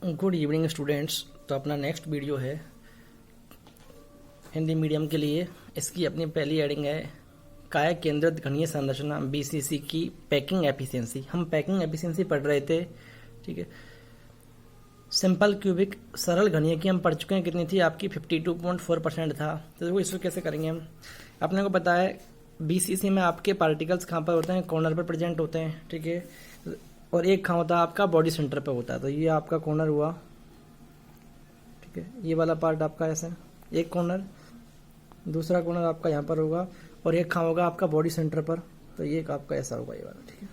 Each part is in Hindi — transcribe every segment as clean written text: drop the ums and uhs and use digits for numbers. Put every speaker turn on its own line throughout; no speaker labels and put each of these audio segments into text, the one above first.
Good evening students. तो अपना नेक्स्ट वीडियो है हिंदी मीडियम के लिए। इसकी अपनी पहली एडिंग है काय केंद्रित घनीय संरचना बीसीसी की पैकिंग एफिशिएंसी। हम पैकिंग एफिशिएंसी पढ़ रहे थे, ठीक है। सिंपल क्यूबिक सरल घनीय की हम पढ़ चुके हैं, कितनी थी आपकी 52.4% था। तो देखो इसको कैसे करेंगे हम। अपने को पता है बीसीसी में आपके पार्टिकल्स कहाँ पर होते हैं, कॉर्नर पर प्रेजेंट होते हैं, ठीक है। और एक कहाँ होता है आपका बॉडी सेंटर पे होता है। तो ये आपका कॉर्नर हुआ, ठीक है। ये वाला पार्ट आपका ऐसे एक कॉर्नर, दूसरा कॉर्नर आपका यहाँ पर होगा और एक कहाँ होगा आपका बॉडी सेंटर पर। तो ये आपका ऐसा होगा ये वाला, ठीक है।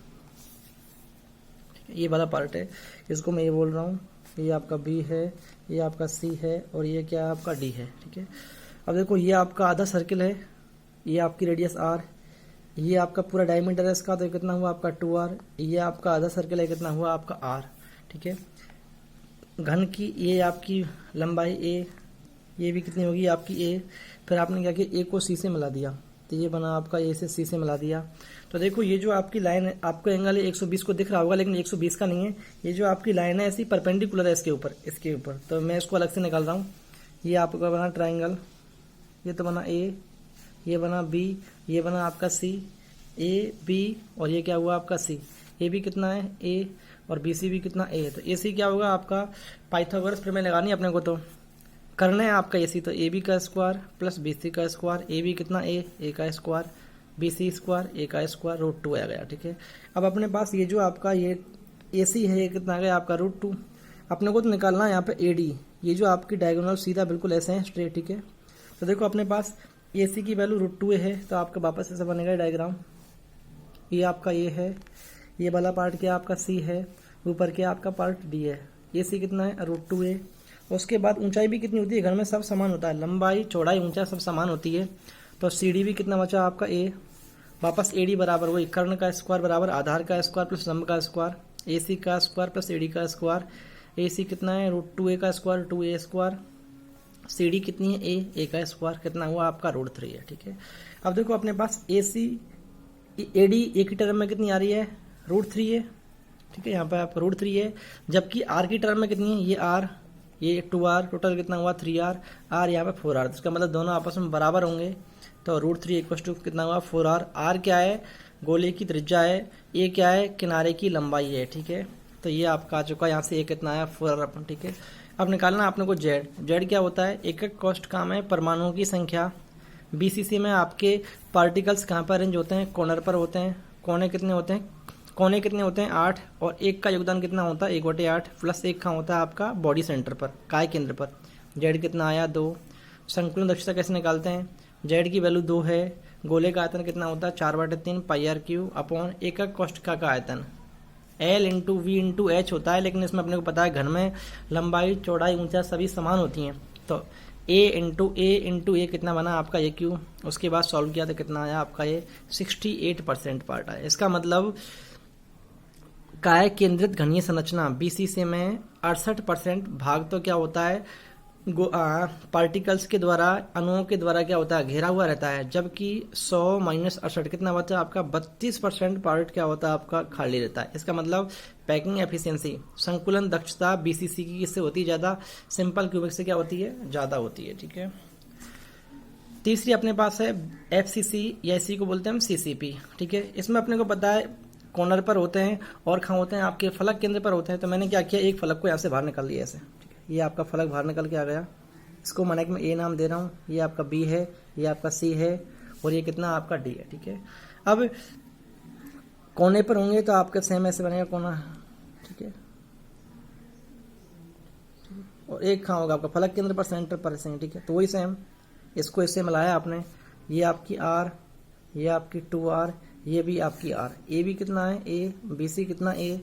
ये वाला पार्ट है, इसको मैं ये बोल रहा हूँ, ये आपका बी है, ये आपका सी है और ये क्या है आपका डी है, ठीक है। अब देखो ये आपका आधा सर्किल है, ये आपकी रेडियस आर, ये आपका पूरा डायमीटर है इसका, तो कितना हुआ आपका 2r। ये आपका आधा सर्किल है, कितना हुआ आपका r, ठीक है। घन की ये आपकी लंबाई a, ये भी कितनी होगी आपकी a। फिर आपने क्या किया, a को c से मिला दिया, तो ये बना आपका a से c से मिला दिया। तो देखो ये जो आपकी लाइन है, आपको एंगल 120 को दिख रहा होगा, लेकिन 120 का नहीं है। ये जो आपकी लाइन है ऐसी परपेंडिकुलर है इसके ऊपर। तो मैं इसको अलग से निकाल रहा हूँ। ये आपका बना ट्राइंगल, ये तो बना a, ये बना b, ये बना आपका c, a b और ये क्या हुआ आपका c। a भी कितना है a और bc भी कितना a है। तो ac क्या होगा आपका, पाइथागोरस प्रमेय लगानी अपने को, तो करना है आपका ac। तो ab का स्क्वायर प्लस bc का स्क्वायर, a भी कितना a का स्क्वायर, bc स्क्वायर a का स्क्वायर, √2 आ गया, ठीक है। अब अपने पास ये जो आपका ये ac है, ये कितना आ गया आपका √2। अपने को तो निकालना है यहाँ पे ad, ये जो आपकी डायगोनल सीधा बिल्कुल ऐसे है स्ट्रेट, ठीक है। तो देखो अपने पास AC की वैल्यू √2 है, तो आपका वापस ऐसा बनेगा डायग्राम। ये आपका A है, ये वाला पार्ट क्या आपका C है, ऊपर क्या आपका पार्ट D है। AC कितना है √2 है। उसके बाद ऊंचाई भी कितनी होती है, घर में सब समान होता है, लंबाई चौड़ाई ऊंचाई सब समान होती है। तो CD भी कितना बचा आपका A, वापस AD बराबर वही कर्ण का स्क्वायर बराबर आधार का स्क्वायर प्लस लंब का स्क्वायर, AC का स्क्वायर प्लस AD का स्क्वायर। AC कितना है √2A का स्क्वायर 2A स्क्वायर, CD कितनी है a का स्क्वायर, कितना हुआ आपका √3 है, ठीक है। अब देखो अपने पास AC AD एक ही टर्म में कितनी आ रही है √3 है, ठीक है। यहाँ पे आपका √3 है, जबकि R की टर्म में कितनी है, ये R, ये 2R, टोटल कितना हुआ 3R, R यहाँ पे 4R। तो इसका मतलब दोनों आपस में बराबर होंगे। तो √3 इक्वल टू कितना हुआ 4R। R क्या है, गोले की त्रिज्या है, A क्या है, किनारे की लंबाई है, ठीक है। तो ये आपका आ चुका है, यहाँ से A कितना आया 4R, ठीक है। अब निकालना आपने को जेड क्या होता है, एकक कॉस्ट काम है परमाणुओं की संख्या। बीसीसी में आपके पार्टिकल्स कहाँ पर अरेंज होते हैं, कॉर्नर पर होते हैं। कोने कितने होते हैं 8, और एक का योगदान कितना होता है 1/8 प्लस एक कहाँ होता है आपका बॉडी सेंटर पर, काय केंद्र पर। जेड कितना आया 2। संकुलन दक्षता कैसे निकालते हैं, जेड की वैल्यू 2 है, गोले का आयतन कितना होता है 4/3 πr³ अपॉन एकक कॉस्ट का आयतन L into V into H होता है। लेकिन इसमें अपने को पता है घन में लंबाई चौड़ाई ऊंचाई सभी समान होती हैं। तो A इंटू ए कितना बना आपका ये क्यू। उसके बाद सॉल्व किया तो कितना आया आपका ये 68% पार्ट आया। इसका मतलब काय केंद्रित घनीय संरचना BCC में 68% भाग तो क्या होता है पार्टिकल्स के द्वारा, अणुओं के द्वारा क्या होता है घेरा हुआ रहता है, जबकि 100 - 68 कितना होता है आपका 32% पार्ट क्या होता है आपका खाली रहता है। इसका मतलब पैकिंग एफिशिएंसी, संकुलन दक्षता BCC की किससे होती है ज्यादा, सिंपल क्यूबिक से क्या होती है ज्यादा होती है, ठीक है। तीसरी अपने पास है FCC या इसी को बोलते हैं हम CCP, ठीक है। इसमें अपने को पता है कॉर्नर पर होते हैं और कहाँ होते हैं आपके फलक केंद्र पर होते हैं। तो मैंने क्या किया, एक फलक को यहाँ से बाहर निकाल लिया ऐसे, ये आपका फलक बाहर निकल के आ गया। इसको मैंने मैं A नाम दे रहा हूँ, ये आपका B है, ये आपका C है और ये कितना आपका D है, ठीक है। अब कोने पर होंगे तो आपका सेम ऐसे बनेगा कोना, ठीक है। और एक कहाँ होगा आपका फलक केंद्र पर सेंटर पर से, ठीक है। तो वही सेम इसको इससे मिलाया आपने, ये आपकी R, ये आपकी 2R, ये भी आपकी R। A भी कितना है A, BC कितना A।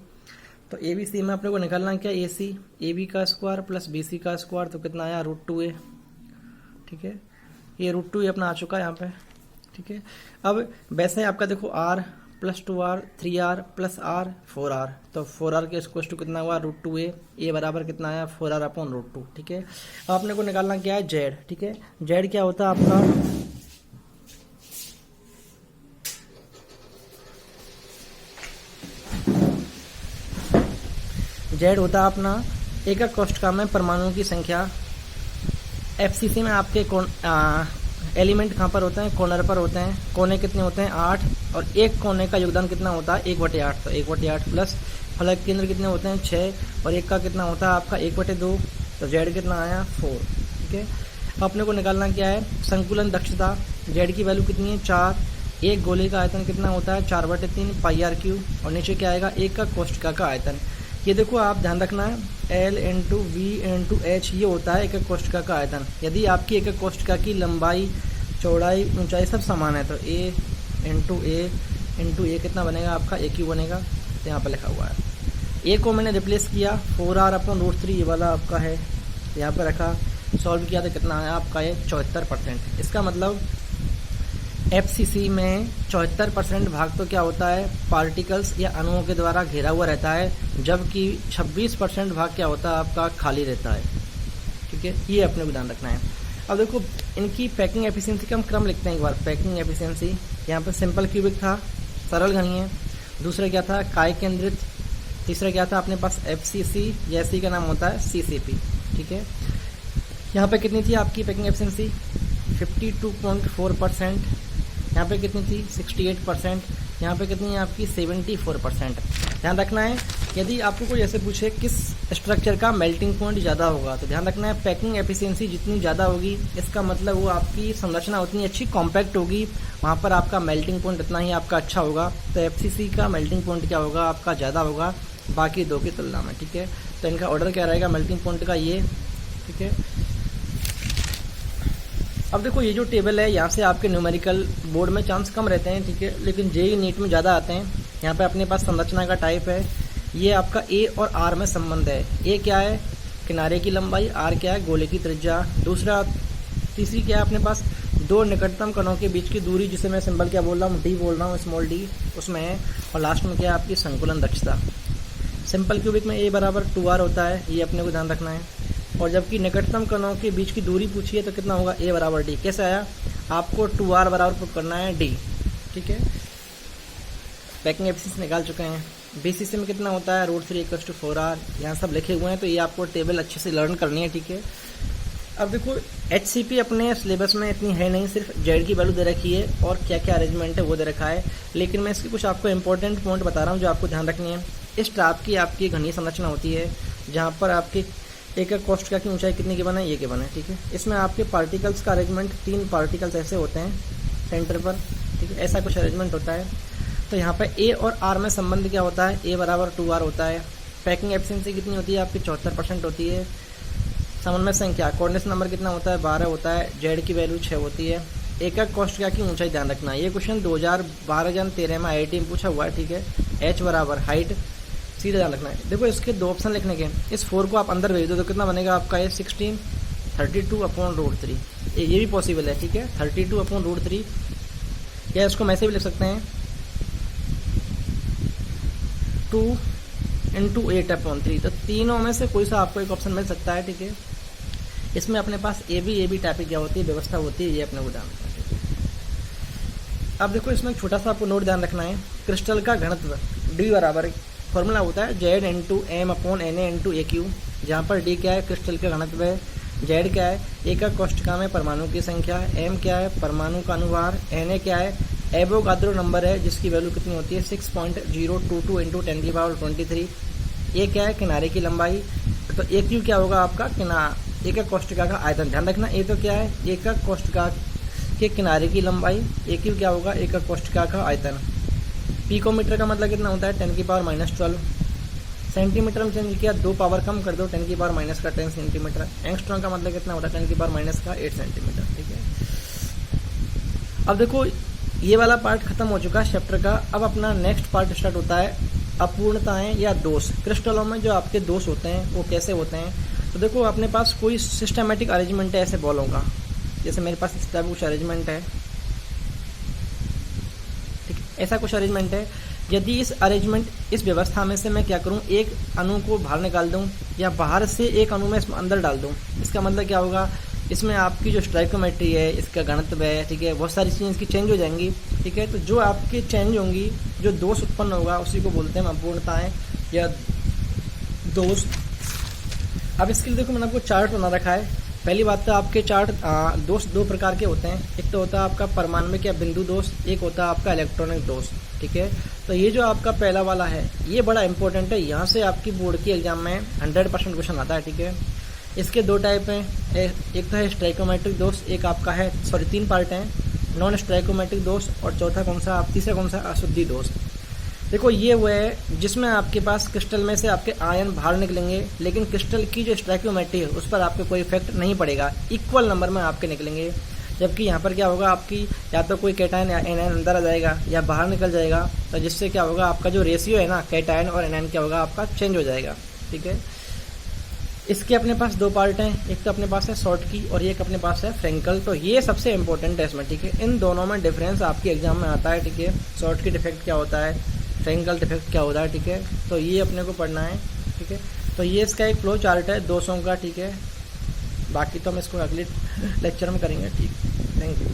तो ABC में अपने को निकालना क्या, AC AB का स्क्वायर प्लस BC का स्क्वायर, तो कितना आया √2A, ठीक है। ये √2A अपना आ चुका है यहाँ पे, ठीक है। अब वैसे आपका देखो R plus 2R 3R plus R 4R, तो 4R के स्क्वायर टू कितना हुआ √2A, A बराबर कितना आया 4R अपॉन √2, ठीक है। अब अपने को निकालना क्या है जेड, ठीक है। जेड क्या होता है आपका, जेड होता है अपना एकक कोष्ठक में परमाणुओं की संख्या। एफसीसी में आपके एलिमेंट कहाँ पर होते हैं, कॉर्नर पर होते हैं। कोने कितने होते हैं, 8, और एक कोने का योगदान कितना होता है, 1/8। तो 1/8 प्लस फलक केंद्र कितने होते हैं, 6, और एक का कितना होता है आपका 1/2। तो जेड कितना आया, 4। ठीक है, अपने को निकालना क्या है, संकुलन दक्षता। जेड की वैल्यू कितनी है, 4। एक गोले का आयतन कितना होता है, 4/3 πr3, और नीचे क्या आएगा, एक का कोष्ठक का आयतन। ये देखो आप ध्यान रखना है, L × V × H ये होता है एकक कोष्ठक का आयतन। यदि आपकी एकक कोष्ठक की लंबाई, चौड़ाई, ऊंचाई सब समान है तो A × A कितना बनेगा आपका, AQ बनेगा। तो यहाँ पर लिखा हुआ है। A को मैंने रिप्लेस किया, 4r/√3 ये वाला आपका है, यहाँ पर रखा, सॉल्व किया तो कितना आया आपका ये 74%। इसका मतलब एफसीसी में 74% भाग तो क्या होता है, पार्टिकल्स या अणुओं के द्वारा घेरा हुआ रहता है, जबकि 26% भाग क्या होता है आपका, खाली रहता है। ठीक है, ये अपने को ध्यान रखना है। अब देखो इनकी पैकिंग एफिशिएंसी का हम क्रम लिखते हैं एक बार। पैकिंग एफिशिएंसी यहाँ पर सिंपल क्यूबिक था, सरल घनीय। दूसरा क्या था, काय केंद्रित। तीसरा क्या था अपने पास, एफसीसी, जैसी का नाम होता है सीसीपी। ठीक है, यहाँ पे कितनी थी आपकी पैकिंग एफिशिएंसी, 52.4%। यहाँ पे कितनी थी, 68%। यहाँ पे कितनी है आपकी, 74%। ध्यान रखना है, यदि आपको कोई ऐसे पूछे किस स्ट्रक्चर का मेल्टिंग पॉइंट ज़्यादा होगा, तो ध्यान रखना है पैकिंग एफिशिएंसी जितनी ज़्यादा होगी, इसका मतलब वो आपकी संरचना उतनी अच्छी कॉम्पैक्ट होगी, वहाँ पर आपका मेल्टिंग पॉइंट उतना ही आपका अच्छा होगा। तो एफसीसी का मेल्टिंग पॉइंट क्या होगा आपका, ज़्यादा होगा बाकी दो की तुलना में। ठीक है, तो इनका ऑर्डर क्या रहेगा मेल्टिंग पॉइंट का, ये। ठीक है, अब देखो ये जो टेबल है, यहाँ से आपके न्यूमेरिकल बोर्ड में चांस कम रहते हैं। ठीक है, लेकिन जेई नीट में ज़्यादा आते हैं। यहाँ पे अपने पास संरचना का टाइप है, ये आपका ए और आर में संबंध है। ए क्या है, किनारे की लंबाई, आर क्या है, गोले की त्रिज्या। तीसरी क्या है अपने पास, दो निकटतम कणों के बीच की दूरी, जिसे मैं सिंबल क्या बोल रहा हूँ, डी बोल रहा हूँ, स्मॉल डी, उसमें है। और लास्ट में क्या है आपकी संकुलन दक्षता। सिंपल क्यूबिक में ए बराबर 2r होता है, ये अपने को ध्यान रखना है। और जबकि निकटतम कणों के बीच की दूरी पूछी है तो कितना होगा, ए बराबर डी। कैसे आया, आपको 2r बराबर पुट करना है डी। ठीक है, पैकिंग एफिशिएंसी निकाल चुके हैं। बीसीसी में कितना होता है, √3 = 4r, यहाँ सब लिखे हुए हैं, तो ये आपको टेबल अच्छे से लर्न करनी है। ठीक है, अब देखो एचसीपी अपने सिलेबस में इतनी है नहीं, सिर्फ जेड की वैल्यू दे रखी है और क्या क्या अरेंजमेंट है वो दे रखा है। लेकिन मैं इसकी कुछ आपको इंपॉर्टेंट पॉइंट बता रहा हूँ जो आपको ध्यान रखनी है। इस टाइप की आपकी घनीय संरचना होती है, जहाँ पर आपकी एकक कोष्ठक की ऊंचाई कितनी गिवन है, ये गिवन है। ठीक है, इसमें आपके पार्टिकल्स का अरेंजमेंट 3 पार्टिकल्स ऐसे होते हैं सेंटर पर। ठीक है, ऐसा कुछ अरेंजमेंट होता है। तो यहाँ पर ए और आर में संबंध क्या होता है, ए बराबर 2r होता है। पैकिंग एफिशिएंसी कितनी होती है आपकी, 74% होती है। समन्वय संख्या, कोऑर्डिनेशन नंबर कितना होता है, 12 होता है। जेड की वैल्यू 6 होती है। एकक कोष्ठक की ऊंचाई ध्यान रखना, ये क्वेश्चन 2012-13 में IIT में पूछा हुआ है। ठीक है, एच बराबर हाइट, सीधे ध्यान रखना है। देखो इसके 2 ऑप्शन लिखने के, इस 4 को आप अंदर भेज दो तो कितना बनेगा आपका, ये 16, 32/√3, ये भी पॉसिबल है। ठीक है, 32/√3, या इसको मैं से भी लिख सकते हैं 2 × 8/3। तो तीनों में से कोई सा आपको एक ऑप्शन मिल सकता है। ठीक है, इसमें अपने पास ए बी टाइप की क्या होती है, व्यवस्था होती है, ये अपने को ध्यान रखना है। अब देखो इसमें छोटा सा आपको नोट ध्यान रखना है, क्रिस्टल का घनत्व डी बराबर फॉर्मूला होता है Z × M/Na × AQ, जहाँ पर D क्या है, क्रिस्टल का घनत्व है। Z क्या है, एकक कोष्ठक में परमाणु की संख्या। M क्या है, परमाणु का अनुभार। Na क्या है, एवोगाद्रो नंबर है, जिसकी वैल्यू कितनी होती है, 6.022 × 10⁻23। A क्या है, किनारे की लंबाई। तो AQ क्या होगा आपका, एकक कोष्ठक का आयतन। ध्यान रखना, ए तो क्या है, एकक कोष्ठक के किनारे की लंबाई। AQ क्या होगा, एकक कोष्ठक का आयतन। पिकोमीटर का मतलब कितना होता है, 10⁻12। सेंटीमीटर में चेंज किया, 2 पावर कम कर दो, 10⁻10 सेंटीमीटर। एंगस्ट्रॉम का मतलब कितना होता है, 10⁻8 सेंटीमीटर। ठीक है, अब देखो ये वाला पार्ट खत्म हो चुका है चैप्टर का। अब अपना नेक्स्ट पार्ट स्टार्ट होता है, अपूर्णताएं या दोष। क्रिस्टलों में जो आपके दोष होते हैं वो कैसे होते हैं। तो देखो अपने पास कोई सिस्टमेटिक अरेंजमेंट है ऐसे बॉलों का, जैसे मेरे पास इस टाइप कुछ अरेंजमेंट है। ठीक, ऐसा कुछ अरेंजमेंट है। यदि इस व्यवस्था में से मैं क्या करूं, एक अणु को बाहर निकाल दूं या बाहर से एक अणु में अंदर डाल दूं, इसका मतलब क्या होगा, इसमें आपकी जो स्टोइकोमेट्री है, इसका घनत्व है, ठीक है, बहुत सारी चीज़ें इसकी चेंज हो जाएंगी। ठीक है, तो जो आपके चेंज होंगी, जो दोष उत्पन्न होगा, उसी को बोलते हैं अपूर्णताएं या दोष। अब इसके लिए देखो मैंने आपको चार्ट बना रखा है। पहली बात तो आपके चार्ट दोष दो प्रकार के होते हैं, एक तो होता है आपका परमाणविक या बिंदु दोष, एक होता है आपका इलेक्ट्रॉनिक दोष। ठीक है, तो ये जो आपका पहला वाला है ये बड़ा इंपॉर्टेंट है, यहाँ से आपकी बोर्ड की एग्जाम में 100% क्वेश्चन आता है। ठीक है, इसके दो टाइप हैं, एक तो है स्ट्राइकोमेट्रिक दोष, एक आपका है तीन पार्ट हैं, नॉन स्ट्राइकोमेट्रिक दोष, और चौथा कौन सा तीसरा कौन सा अशुद्धि दोष। देखो ये वो है जिसमें आपके पास क्रिस्टल में से आपके आयन बाहर निकलेंगे, लेकिन क्रिस्टल की जो स्ट्राइकोमेट्री है उस पर आपको कोई इफेक्ट नहीं पड़ेगा, इक्वल नंबर में आपके निकलेंगे। जबकि यहाँ पर क्या होगा, आपकी या तो कोई कैटायन या एनायन अंदर आ जाएगा या बाहर निकल जाएगा, तो जिससे क्या होगा आपका जो रेशियो है ना कैटायन और एनायन क्या होगा आपका चेंज हो जाएगा। ठीक है, इसके अपने पास दो पार्ट हैं, एक तो अपने पास है शॉर्ट की और एक अपने पास है फ्रेंकल। तो ये सबसे इंपॉर्टेंट है इसमें। ठीक है, इन दोनों में डिफरेंस आपके एग्जाम में आता है। ठीक है, शॉर्ट की डिफेक्ट क्या होता है, फ्रेंकल डिफेक्ट क्या होता है। ठीक है, तो ये अपने को पढ़ना है। ठीक है, तो ये इसका एक फ्लो चार्ट है 200 का। ठीक है, बाकी तो हम इसको अगले लेक्चर में करेंगे। ठीक, थैंक यू।